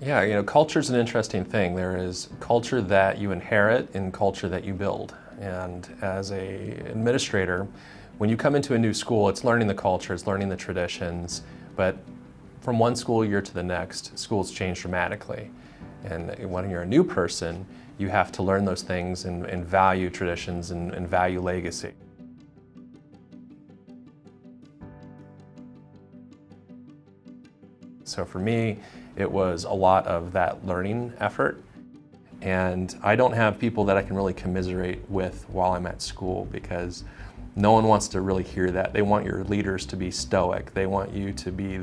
Yeah, culture's an interesting thing. There is culture that you inherit and culture that you build. And as a administrator, when you come into a new school, it's learning the culture, it's learning the traditions, but from one school year to the next, schools change dramatically. And when you're a new person, you have to learn those things and value traditions and value legacy. So for me, it was a lot of that learning effort. And I don't have people that I can really commiserate with while I'm at school because no one wants to really hear that. They want your leaders to be stoic. They want you to be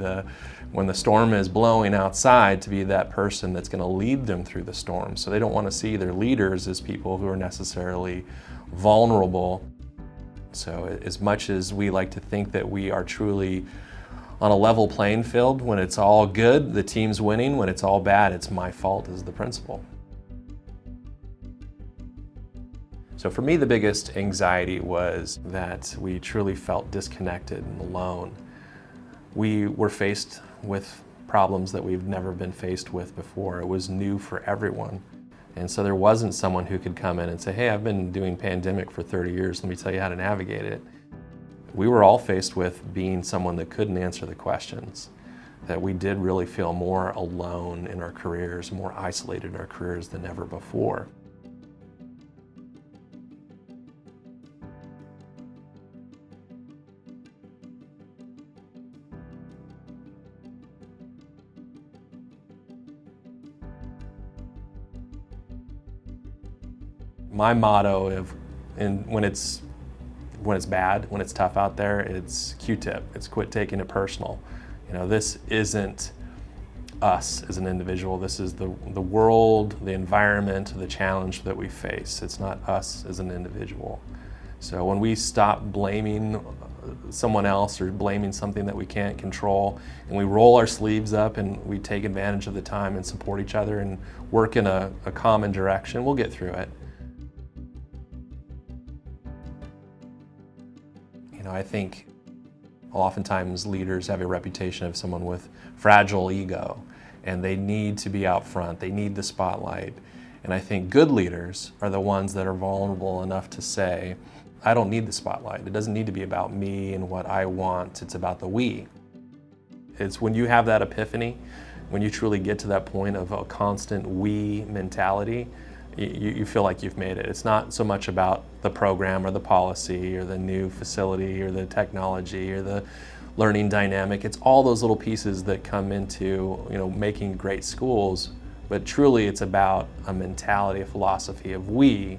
when the storm is blowing outside, to be that person that's going to lead them through the storm. So they don't want to see their leaders as people who are necessarily vulnerable. So as much as we like to think that we are truly on a level playing field, when it's all good, the team's winning. When it's all bad, it's my fault as the principal. So for me, the biggest anxiety was that we truly felt disconnected and alone. We were faced with problems that we've never been faced with before. It was new for everyone. And so there wasn't someone who could come in and say, hey, I've been doing pandemic for 30 years, let me tell you how to navigate it. We were all faced with being someone that couldn't answer the questions, that we did really feel more alone in our careers, more isolated in our careers than ever before. My motto when it's bad, when it's tough out there, it's Q-tip. It's quit taking it personal. This isn't us as an individual. This is the world, the environment, the challenge that we face. It's not us as an individual. So when we stop blaming someone else or blaming something that we can't control, and we roll our sleeves up and we take advantage of the time and support each other and work in a common direction, we'll get through it. I think oftentimes leaders have a reputation of someone with fragile ego, and they need to be out front, they need the spotlight. And I think good leaders are the ones that are vulnerable enough to say, I don't need the spotlight. It doesn't need to be about me and what I want, it's about the we. It's when you have that epiphany, when you truly get to that point of a constant we mentality, you feel like you've made it. It's not so much about the program or the policy or the new facility or the technology or the learning dynamic. It's all those little pieces that come into making great schools, but truly it's about a mentality, a philosophy of we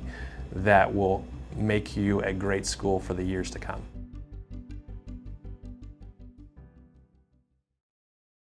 that will make you a great school for the years to come.